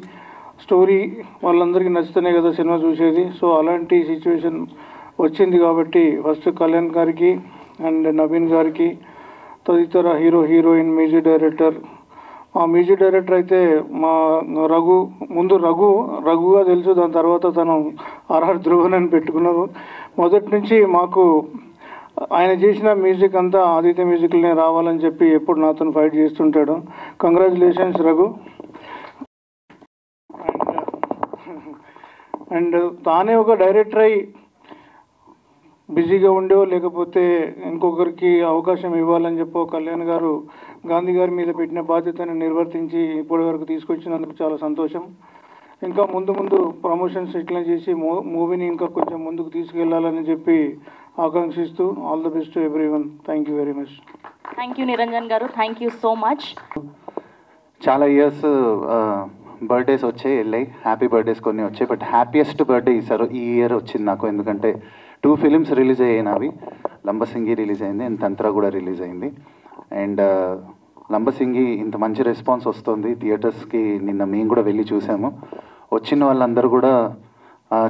స్టోరీ వాళ్ళందరికీ నచ్చితేనే కదా సినిమా చూసేది. సో అలాంటి సిచ్యువేషన్ వచ్చింది కాబట్టి ఫస్ట్ కళ్యాణ్ గారికి అండ్ నవీన్ గారికి, తదితర హీరోయిన్, మ్యూజిక్ డైరెక్టర్. ఆ మ్యూజిక్ డైరెక్టర్ అయితే మా ముందు రఘుగా తెలుసు, దాని తర్వాత తను ఆర్ఆర్ ధ్రువన్ అని పెట్టుకున్నారు. మొదటి నుంచి మాకు ఆయన చేసిన మ్యూజిక్ అంతా ఆదిత్య మ్యూజిక్లనే రావాలని చెప్పి ఎప్పుడు నాతో ఫైట్ చేస్తుంటాడు. కంగ్రాచులేషన్స్ రఘు. అండ్ తానే ఒక డైరెక్టర్ అయి బిజీగా ఉండో లేకపోతే ఇంకొకరికి అవకాశం ఇవ్వాలని చెప్పో కళ్యాణ్ గారు గాంధీ గారి మీద పెట్టిన బాధ్యతను నిర్వర్తించి ఇప్పటి వరకు తీసుకొచ్చినందుకు చాలా సంతోషం. ఇంకా ముందు ముందు ప్రమోషన్స్ ఇట్లా చేసి మూవీని ఇంకా కొంచెం ముందుకు తీసుకెళ్లాలని చెప్పి ఆకాంక్షిస్తూ all the best to everyone. Thank you very much. Thank you Niranjan గారు, థ్యాంక్ యూ సో మచ్. చాలా ఇయర్స్ బర్త్డేస్ వచ్చాయి వెళ్ళాయి, హ్యాపీ బర్త్డేస్ కొన్ని వచ్చాయి, బట్ హ్యాపీయెస్ట్ బర్త్డే ఈ ఇయర్ వచ్చింది నాకు. ఎందుకంటే 2 ఫిలిమ్స్ రిలీజ్ అయ్యాయి నావి. లంబసింగి రిలీజ్ అయింది అండ్ తంత్ర కూడా రిలీజ్ అయింది. అండ్ లంబసింగి ఇంత మంచి రెస్పాన్స్ వస్తుంది థియేటర్స్కి. నిన్న మేము కూడా వెళ్ళి చూసాము. వచ్చిన వాళ్ళందరూ కూడా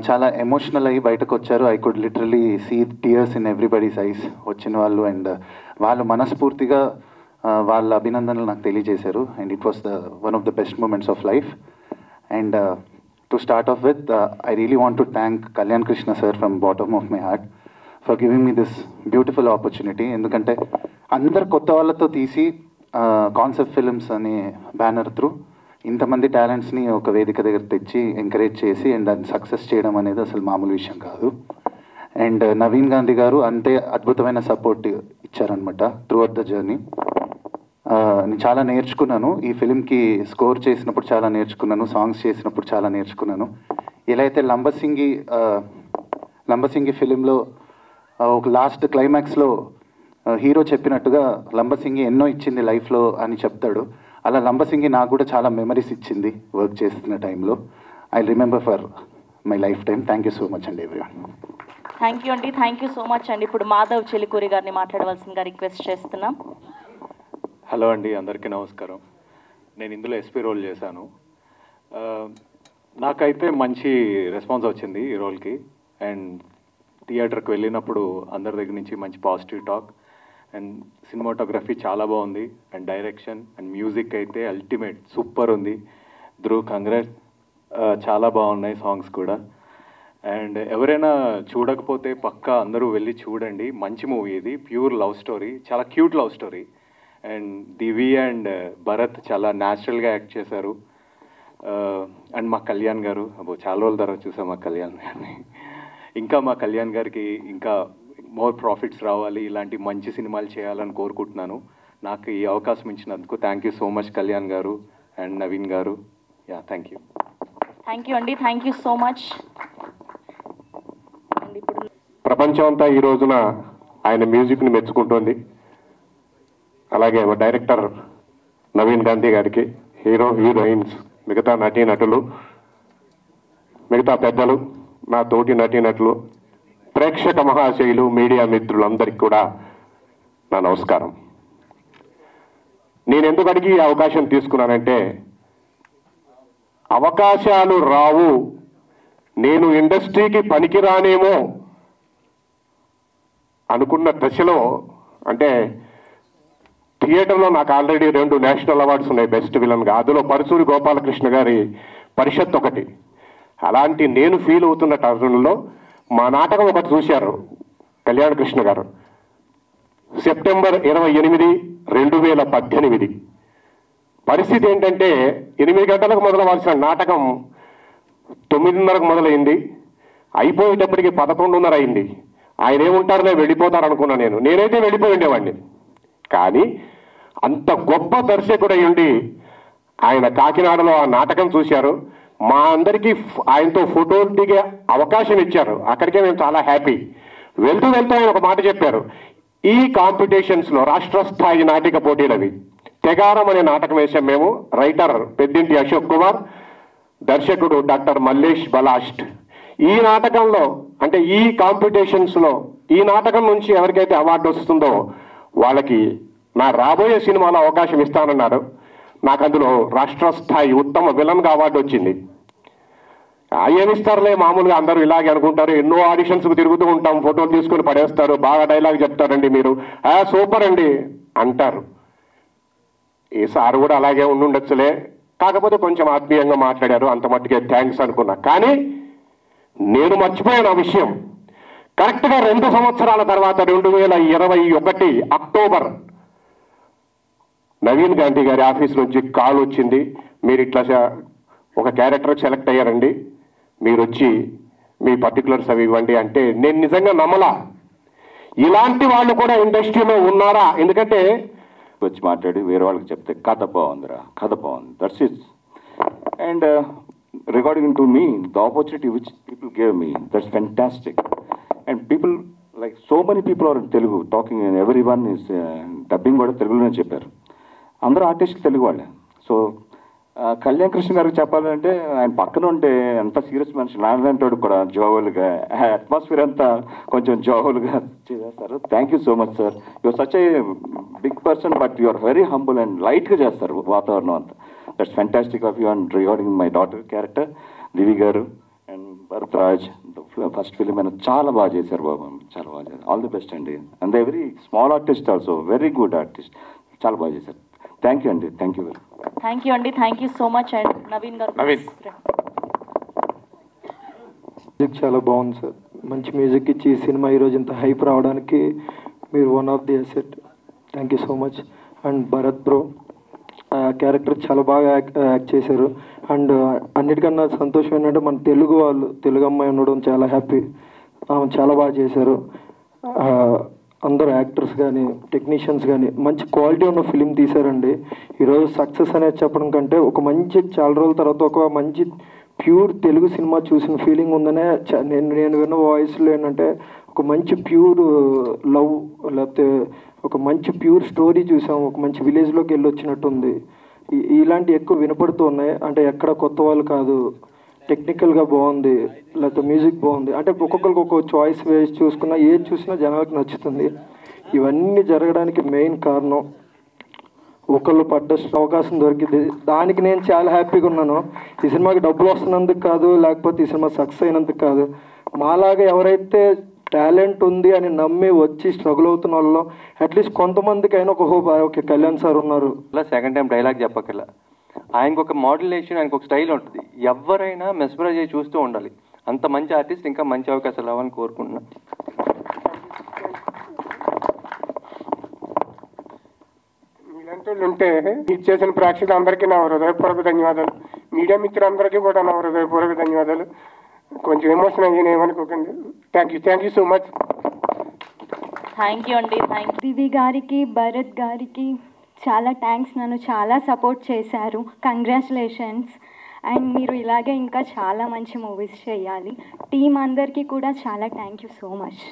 చాలా ఎమోషనల్ అయ్యి బయటకు వచ్చారు. I could literally see tears in everybody's eyes వచ్చిన వాళ్ళు. అండ్ వాళ్ళు మనస్ఫూర్తిగా వాళ్ళ అభినందనలు నాకు తెలియజేశారు. And it was one of the best moments of life. And to start off with, I really want to thank Kalyan Krishna sir from bottom of my heart for giving me this beautiful opportunity. ఎందుకంటే అందరు కొత్త వాళ్ళతో తీసి concept films అనే banner through ఇంతమంది టాలెంట్స్ని ఒక వేదిక దగ్గర తెచ్చి ఎంకరేజ్ చేసి అండ్ దాన్ని సక్సెస్ చేయడం అనేది అసలు మామూలు విషయం కాదు. అండ్ నవీన్ గాంధీ గారు అంతే అద్భుతమైన సపోర్ట్ ఇచ్చారనమాట త్రూ అవుట్ ద జర్నీ. నేను చాలా నేర్చుకున్నాను ఈ ఫిలింకి. స్కోర్ చేసినప్పుడు చాలా నేర్చుకున్నాను, సాంగ్స్ చేసినప్పుడు చాలా నేర్చుకున్నాను. ఎలా అయితే లంబసింగి ఫిలింలో ఒక లాస్ట్ క్లైమాక్స్లో హీరో చెప్పినట్టుగా లంబసింగి ఎన్నో ఇచ్చింది లైఫ్లో అని చెప్తాడు. అలా లంబసింగి నాకు కూడా చాలా మెమరీస్ ఇచ్చింది వర్క్ చేస్తున్న టైంలో. I remember for my life time. Thank you so much అండి ఎవ్రీవన్. థ్యాంక్ యూ అండి, థ్యాంక్ యూ సో మచ్ అండి. ఇప్పుడు మాధవ్ చెలికూరి గారిని మాట్లాడవలసిందిగా రిక్వెస్ట్ చేస్తున్నాం. హలో అండి, అందరికీ నమస్కారం. నేను ఇందులో ఎస్పీ రోల్ చేశాను. నాకైతే మంచి రెస్పాన్స్ వచ్చింది ఈ రోల్కి. అండ్ థియేటర్కి వెళ్ళినప్పుడు అందరి దగ్గర నుంచి మంచి పాజిటివ్ టాక్. అండ్ సినిమాటోగ్రఫీ చాలా బాగుంది. అండ్ డైరెక్షన్ అండ్ మ్యూజిక్ అయితే అల్టిమేట్ సూపర్ ఉంది. ధ్రువ్ కంగ్రాట్స్, చాలా బాగున్నాయి సాంగ్స్ కూడా. అండ్ ఎవరైనా చూడకపోతే పక్కా అందరూ వెళ్ళి చూడండి. మంచి మూవీ ఇది, ప్యూర్ లవ్ స్టోరీ, చాలా cute love story. And Divi and Bharat చాలా న్యాచురల్గా యాక్ట్ చేశారు. అండ్ మా కళ్యాణ్ గారు, చాలా రోజుల తర్వాత చూసాం మా కళ్యాణ్ గారిని. ఇంకా మా కళ్యాణ్ గారికి ఇంకా మోర్ ప్రాఫిట్స్ రావాలి, ఇలాంటి మంచి సినిమాలు చేయాలని కోరుకుంటున్నాను. నాకు ఈ అవకాశం ఇచ్చినందుకు thank you so much Kalyan గారు అండ్ నవీన్ గారు. Yeah, thank you. Thank you అండి, థ్యాంక్ యూ సో మచ్. ప్రపంచం అంతా ఈ రోజున ఆయన మ్యూజిక్ని మెచ్చుకుంటోంది. అలాగే డైరెక్టర్ నవీన్ గాంధీ గారికి, హీరోయిన్స్, మిగతా నటీనటులు, మిగతా పెద్దలు, నా తోటి నటీనటులు, ప్రేక్షక మహాశయులు, మీడియా మిత్రులందరికీ కూడా నా నమస్కారం. నేను ఎందుకు అడిగి ఈ అవకాశం తీసుకున్నానంటే, అవకాశాలు రావు, నేను ఇండస్ట్రీకి పనికిరానేమో అనుకున్న దశలో, అంటే థియేటర్లో నాకు ఆల్రెడీ 2 నేషనల్ అవార్డ్స్ ఉన్నాయి బెస్ట్ విలన్గా. అందులో పరుచూరి గోపాలకృష్ణ గారి పరిషత్ ఒకటి. అలాంటి నేను ఫీల్ అవుతున్న టర్నుల్లో మా నాటకం ఒకటి చూశారు కళ్యాణ్ కృష్ణ గారు. సెప్టెంబర్ 28, 2018. పరిస్థితి ఏంటంటే 8 గంటలకు మొదలవలసిన నాటకం 9:30కు మొదలైంది. అయిపోయేటప్పటికి 11:30 అయింది. ఆయన ఏముంటారులే, వెళ్ళిపోతారు అనుకున్నా నేనైతే వెళ్ళిపోయి ఉండేవాడిని. కానీ అంత గొప్ప దర్శకుడు అయ్యుండి ఆయన కాకినాడలో ఆ నాటకం చూశారు. మా అందరికీ ఆయనతో ఫోటోలు దిగే అవకాశం ఇచ్చారు. అక్కడికే మేము చాలా హ్యాపీ. వెళ్తూ ఆయన ఒక మాట చెప్పారు, ఈ కాంపిటీషన్స్లో రాష్ట్ర స్థాయి నాటిక పోటీలవి. తెగారం అనే నాటకం వేశాం మేము. రైటర్ పెద్దింటి అశోక్ కుమార్, దర్శకుడు డాక్టర్ మల్లేష్ బలాస్ట్. ఈ నాటకంలో, అంటే ఈ కాంపిటీషన్స్లో ఈ నాటకం నుంచి ఎవరికైతే అవార్డు వస్తుందో వాళ్ళకి నా రాబోయే సినిమాలో అవకాశం ఇస్తానన్నారు. నాకు అందులో రాష్ట్ర స్థాయి ఉత్తమ విలన్గా అవార్డు వచ్చింది. ఏమిస్తారులే, మామూలుగా అందరూ ఇలాగే అనుకుంటారు. ఎన్నో ఆడిషన్స్కి తిరుగుతూ ఉంటాం, ఫోటోలు తీసుకొని పడేస్తారు, బాగా డైలాగ్ చెప్తారండి మీరు, సూపర్ అండి అంటారు. ఈ సార్ కూడా అలాగే ఉండుండొచ్చులే, కాకపోతే కొంచెం ఆత్మీయంగా మాట్లాడారు, అంత మట్టుకే థ్యాంక్స్ అనుకున్నా. కానీ నేను మర్చిపోయాను ఆ విషయం. కరెక్ట్గా 2 సంవత్సరాల తర్వాత 2021 అక్టోబర్ నవీన్ గాంధీ గారి ఆఫీస్ నుంచి కాల్ వచ్చింది, మీరు ఇట్లా ఒక క్యారెక్టర్ సెలెక్ట్ అయ్యారండి, మీరు వచ్చి మీ పర్టికులర్స్ అవి ఇవ్వండి అంటే నేను నిజంగా నమ్మలా. ఇలాంటి వాళ్ళు కూడా ఇండస్ట్రీలో ఉన్నారా? ఎందుకంటే వచ్చి మాట్లాడి వేరే వాళ్ళకి చెప్తే కథ బాగుందిరా, కథ బాగుంది, that's it. And regarding to me, the opportunity which people gave me, that's fantastic. And people like so many people are Telugu talking, every one is dubbing కూడా తెలుగులోనే చెప్పారు. అందరూ ఆర్టిస్టులు తెలుగు వాళ్ళే. సో కళ్యాణ్ కృష్ణ గారికి చెప్పాలంటే ఆయన పక్కన ఉంటే ఎంత సీరియస్ మనిషి, నారాయణతోడు కూడా జోవల్గా, అట్మాస్ఫియర్ అంతా కొంచెం జోవల్గా చేస్తారు. Thank you so much sir. Your such a big person but your very humble and లైట్గా చేస్తారు వాతావరణం అంతా. That's fantastic of you. And regarding my daughter character Divi garu and Bharat Raj, first film అయినా చాలా బాగా చేశారు బాబు, చాలా బాగా చేశారు. ఆల్ ది బెస్ట్ అండి. And very small artist also, very good artist, చాలా బాగా చేశారు. థ్యాంక్ యూ అండి. థ్యాంక్ యూ అండి. Thank you so much. And Naveen garu. Music చాలా బాగుంది సార్. మంచి మ్యూజిక్ ఇచ్చి ఈ సినిమా ఈరోజు ఇంత హైప్ రావడానికి మీరు one of the asset. Thank you so much. And Bharat bro character చాలా బాగా యాక్ట్ చేశారు. అండ్ అన్నిటికన్నా సంతోషం ఏంటంటే మన తెలుగు వాళ్ళు, తెలుగు అమ్మాయి ఉండడం చాలా హ్యాపీ. చాలా బాగా చేశారు. అందరూ యాక్టర్స్ కానీ టెక్నీషియన్స్ కానీ మంచి క్వాలిటీ ఉన్న ఫిలిం తీశారండి. ఈరోజు సక్సెస్ అనేది చెప్పడం కంటే ఒక మంచి చాలా రోజుల తర్వాత ఒక మంచి ప్యూర్ తెలుగు సినిమా చూసిన ఫీలింగ్ ఉందనే నేను విన్న వాయిస్లో ఏంటంటే ఒక మంచి ప్యూర్ లవ్, లేకపోతే ఒక మంచి ప్యూర్ స్టోరీ చూసాం. ఒక మంచి విలేజ్లోకి వెళ్ళి వచ్చినట్టుంది. ఇలాంటి ఎక్కువ వినపడుతూ ఉన్నాయి. అంటే ఎక్కడ కొత్త వాళ్ళు కాదు, టెక్నికల్గా బాగుంది, లేకపోతే మ్యూజిక్ బాగుంది. అంటే ఒక్కొక్కరికి ఒక్కొక్క చాయిస్ వేసి చూసుకున్నా ఏది చూసినా జనాలకు నచ్చుతుంది. ఇవన్నీ జరగడానికి మెయిన్ కారణం ఒకళ్ళు పడ్డ అవకాశం దొరికింది. దానికి నేను చాలా హ్యాపీగా ఉన్నాను. ఈ సినిమాకి డబ్బులు వస్తున్నందుకు కాదు, లేకపోతే ఈ సినిమా సక్సెస్ అయినందుకు కాదు. మాలాగా ఎవరైతే టాలెంట్ ఉంది అని నమ్మి వచ్చి స్ట్రగుల్ అవుతున్న వాళ్ళు అట్లీస్ట్ కొంతమందికైనా ఒక హోప్, ఓకే కళ్యాణ్ సార్ ఉన్నారు. ఇలా సెకండ్ టైం డైలాగ్ చెప్పకల్లా ఆయనకు ఒక మోడ్యులేషన్, ఆయనకు ఒక స్టైల్ ఉంటుంది. ఎవరైనా మెస్మరైజ్ అయ్యి చూస్తూ ఉండాలి. అంత మంచి ఆర్టిస్ట్ ఇంకా మంచి అవకాశాలు రావాలని కోరుకుంటున్నాను. మీలాంటి ఉంటే ఇది చేసిన ప్రేక్షకులందరికీ నా హృదయపూర్వక ధన్యవాదాలు. మీడియా మిత్రులందరికీ కూడా నా హృదయపూర్వక ధన్యవాదాలు. కొంచెం ఎమోషన్ అయ్యి ఏమనుకోకండి. Thank you so much. Thank you అండి. దివి గారికి, భరత్ గారికి చాలా థ్యాంక్స్. నన్ను చాలా సపోర్ట్ చేశారు. కంగ్రాచులేషన్స్. అండ్ మీరు ఇలాగే ఇంకా చాలా మంచి మూవీస్ చేయాలి. టీం అందరికీ కూడా చాలా థ్యాంక్ యూ సో మచ్.